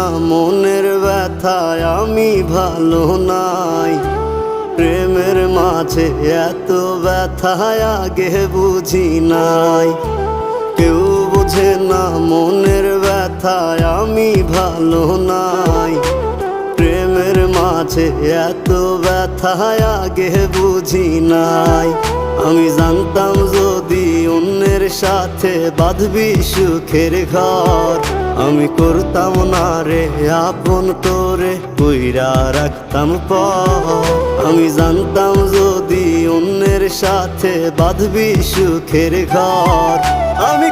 না মনের ব্যথায় আমি ভালো নাই। প্রেমের মাঝে এত ব্যথায় আগে বুঝি নাই। কেউ বুঝে না মনের ব্যথায় আমি ভালো নাই। প্রেমের মাঝে এত ব্যথায় আগে বুঝি নাই। আমি জানতাম যদি অন্যের সাথে বাঁধবি সুখের ঘর, আমি করতাম না রে আপন করে কইরা রাখতাম পর। আমি জানতাম যদি অন্যের সাথে বাঁধবি সুখের ঘর, আমি